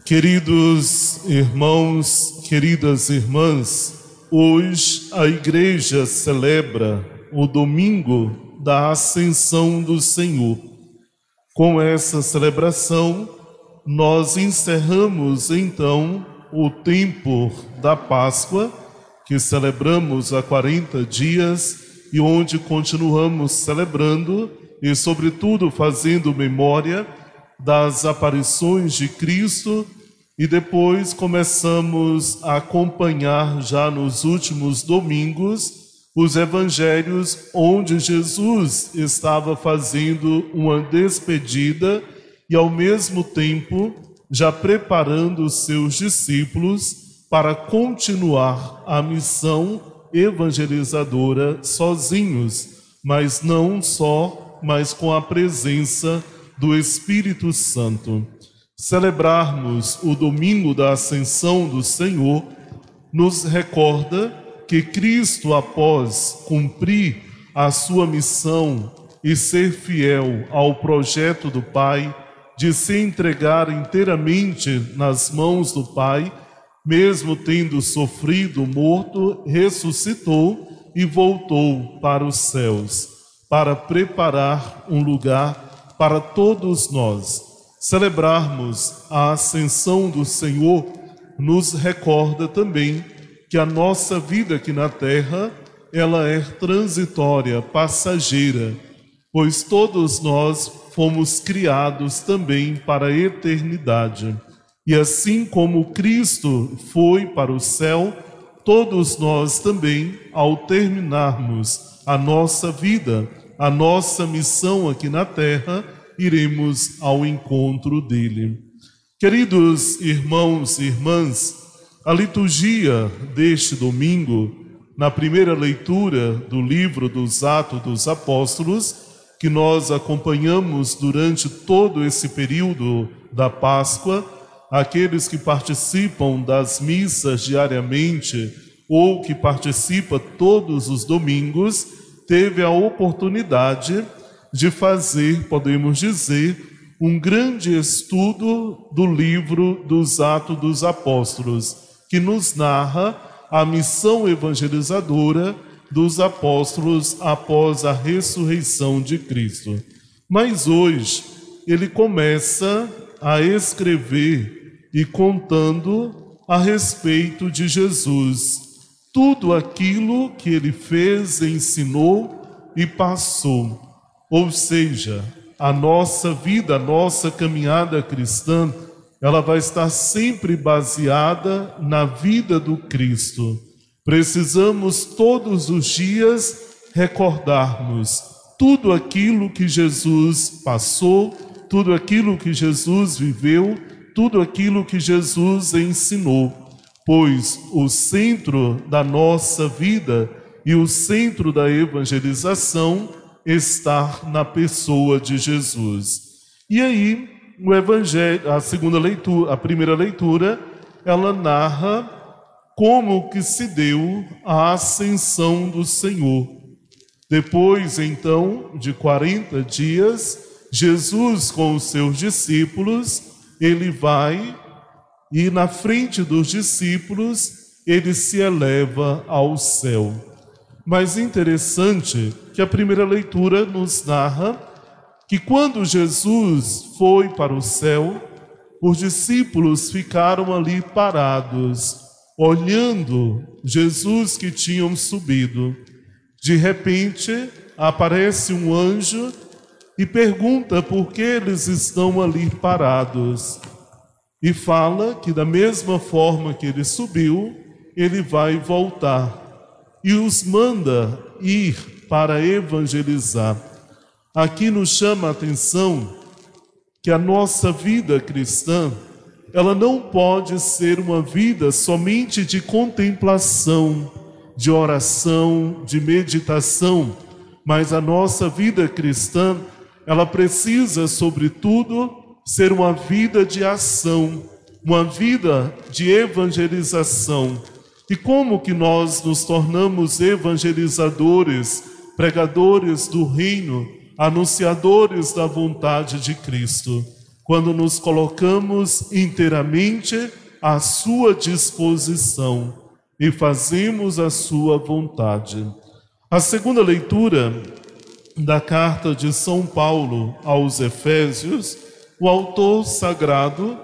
Queridos irmãos, queridas irmãs, hoje a Igreja celebra o domingo da Ascensão do Senhor. Com essa celebração, nós encerramos então o tempo da Páscoa, que celebramos há 40 dias e onde continuamos celebrando e, sobretudo, fazendo memória das aparições de Cristo. E depois começamos a acompanhar já nos últimos domingos os evangelhos onde Jesus estava fazendo uma despedida e ao mesmo tempo já preparando os seus discípulos para continuar a missão evangelizadora sozinhos, mas não só, mas com a presença do Espírito Santo. Celebrarmos o domingo da Ascensão do Senhor nos recorda que Cristo, após cumprir a sua missão e ser fiel ao projeto do Pai, de se entregar inteiramente nas mãos do Pai, mesmo tendo sofrido, morto, ressuscitou e voltou para os céus, para preparar um lugar para todos nós. Celebrarmos a Ascensão do Senhor nos recorda também que a nossa vida aqui na terra, ela é transitória, passageira, pois todos nós fomos criados também para a eternidade. E assim como Cristo foi para o céu, todos nós também, ao terminarmos a nossa vida, a nossa missão aqui na terra, iremos ao encontro dele. Queridos irmãos e irmãs, a liturgia deste domingo, na primeira leitura do livro dos Atos dos Apóstolos, que nós acompanhamos durante todo esse período da Páscoa, aqueles que participam das missas diariamente ou que participam todos os domingos, teve a oportunidade de fazer, podemos dizer, um grande estudo do livro dos Atos dos Apóstolos, que nos narra a missão evangelizadora dos apóstolos após a ressurreição de Cristo. Mas hoje ele começa a escrever e contando a respeito de Jesus, tudo aquilo que ele fez, ensinou e passou. Ou seja, a nossa vida, a nossa caminhada cristã, ela vai estar sempre baseada na vida do Cristo. Precisamos todos os dias recordarmos tudo aquilo que Jesus passou, tudo aquilo que Jesus viveu, tudo aquilo que Jesus ensinou, pois o centro da nossa vida e o centro da evangelização estar na pessoa de Jesus. E aí, o Evangelho, a primeira leitura, ela narra como que se deu a ascensão do Senhor. Depois, então, de 40 dias, Jesus com os seus discípulos, ele vai e na frente dos discípulos, ele se eleva ao céu. Mas interessante que a primeira leitura nos narra que quando Jesus foi para o céu, os discípulos ficaram ali parados, olhando Jesus que tinham subido. De repente, aparece um anjo e pergunta por que eles estão ali parados. E fala que da mesma forma que ele subiu, ele vai voltar. E os manda ir para evangelizar. Aqui nos chama a atenção que a nossa vida cristã, ela não pode ser uma vida somente de contemplação, de oração, de meditação, mas a nossa vida cristã, ela precisa, sobretudo, ser uma vida de ação, uma vida de evangelização. E como que nós nos tornamos evangelizadores, pregadores do reino, anunciadores da vontade de Cristo? quando nos colocamos inteiramente à sua disposição e fazemos a sua vontade. A segunda leitura da carta de São Paulo aos Efésios, o autor sagrado,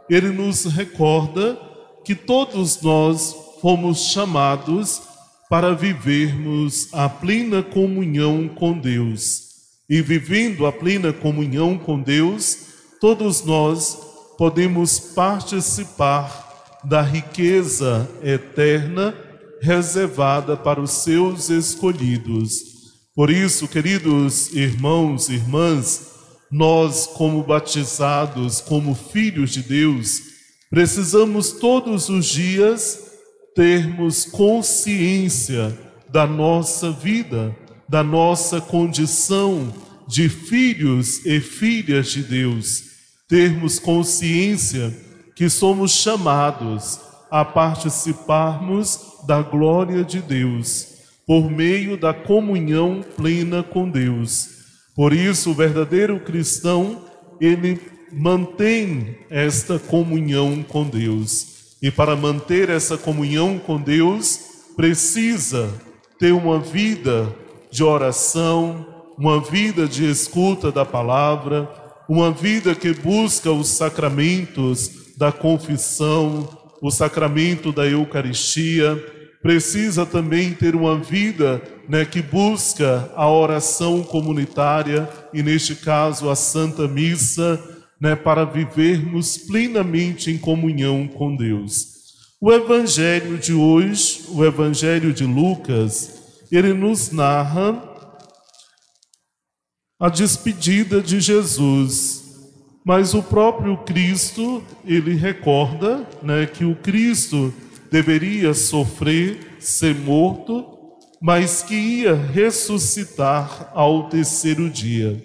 ele nos recorda que todos nós fomos chamados para vivermos a plena comunhão com Deus. E vivendo a plena comunhão com Deus, todos nós podemos participar da riqueza eterna reservada para os seus escolhidos. Por isso, queridos irmãos e irmãs, nós, como batizados, como filhos de Deus, precisamos todos os dias termos consciência da nossa vida, da nossa condição de filhos e filhas de Deus. Termos consciência que somos chamados a participarmos da glória de Deus, por meio da comunhão plena com Deus. Por isso, o verdadeiro cristão, ele mantém esta comunhão com Deus. E para manter essa comunhão com Deus, precisa ter uma vida de oração, uma vida de escuta da palavra, uma vida que busca os sacramentos da confissão, o sacramento da Eucaristia. Precisa também ter uma vida, que busca a oração comunitária e, neste caso, a Santa Missa, para vivermos plenamente em comunhão com Deus. O Evangelho de hoje, o Evangelho de Lucas, ele nos narra a despedida de Jesus. Mas o próprio Cristo, ele recorda, que o Cristo deveria sofrer, ser morto, mas que ia ressuscitar ao terceiro dia.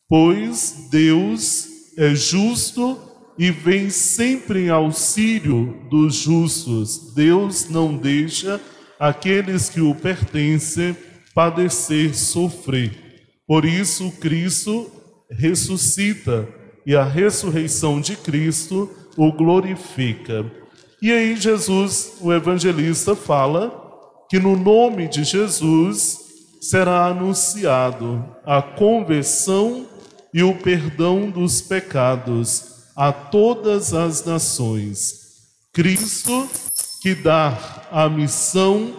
Pois Deus é justo e vem sempre em auxílio dos justos. Deus não deixa aqueles que o pertencem padecer, sofrer. Por isso, Cristo ressuscita e a ressurreição de Cristo o glorifica. E aí Jesus, o evangelista, fala que no nome de Jesus será anunciado a conversão e o perdão dos pecados a todas as nações. Cristo que dá a missão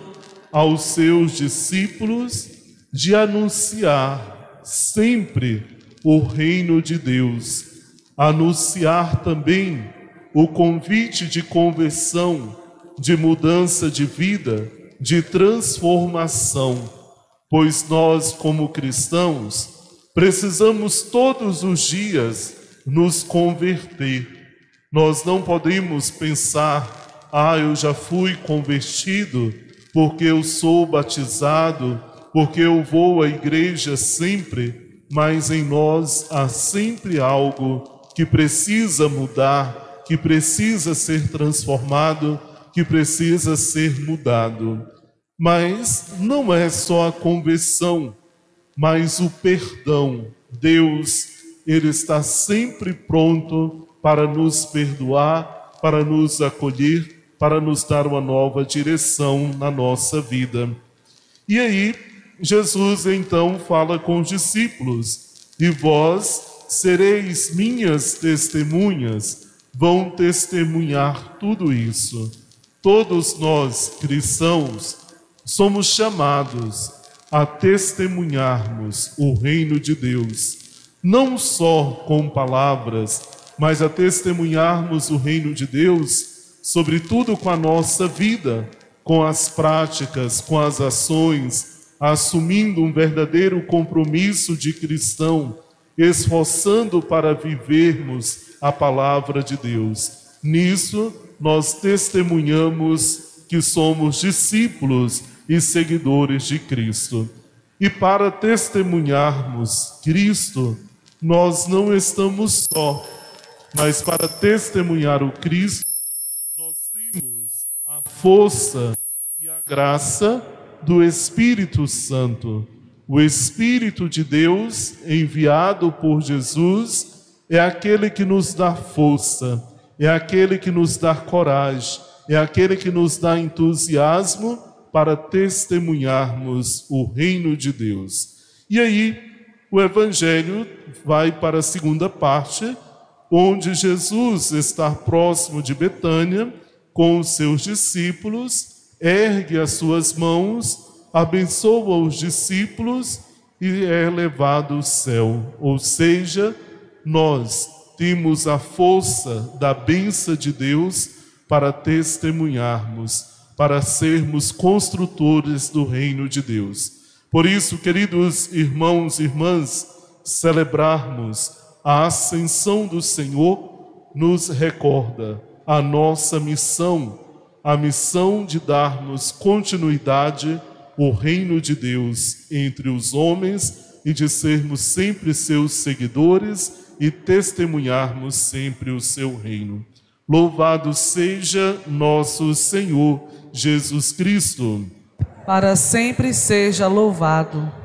aos seus discípulos de anunciar sempre o reino de Deus, anunciar também o convite de conversão, de mudança de vida, de transformação, pois nós, como cristãos, precisamos todos os dias nos converter. Nós não podemos pensar, eu já fui convertido porque eu sou batizado, porque eu vou à igreja sempre, mas em nós há sempre algo que precisa mudar, que precisa ser transformado, que precisa ser mudado. Mas não é só a conversão, mas o perdão. Deus, ele está sempre pronto para nos perdoar, para nos acolher, para nos dar uma nova direção na nossa vida. E aí, Jesus então fala com os discípulos: e vós sereis minhas testemunhas, vão testemunhar tudo isso. Todos nós, cristãos, somos chamados a testemunharmos o reino de Deus, não só com palavras, mas a testemunharmos o reino de Deus, sobretudo com a nossa vida, com as práticas, com as ações, assumindo um verdadeiro compromisso de cristão, esforçando para vivermos a palavra de Deus. Nisso, nós testemunhamos que somos discípulos e seguidores de Cristo. E para testemunharmos Cristo, nós não estamos só, mas para testemunhar o Cristo, nós temos a força e a graça do Espírito Santo. O Espírito de Deus, enviado por Jesus, é aquele que nos dá força, é aquele que nos dá coragem, é aquele que nos dá entusiasmo para testemunharmos o reino de Deus. E aí, o Evangelho vai para a segunda parte, onde Jesus está próximo de Betânia, com os seus discípulos, ergue as suas mãos, abençoa os discípulos e é levado ao céu. Ou seja, nós temos a força da bênção de Deus para testemunharmos, para sermos construtores do reino de Deus. Por isso, queridos irmãos e irmãs, celebrarmos a ascensão do Senhor nos recorda a nossa missão, a missão de darmos continuidade ao reino de Deus entre os homens e de sermos sempre seus seguidores e testemunharmos sempre o seu reino. Louvado seja nosso Senhor Jesus Cristo. Para sempre seja louvado.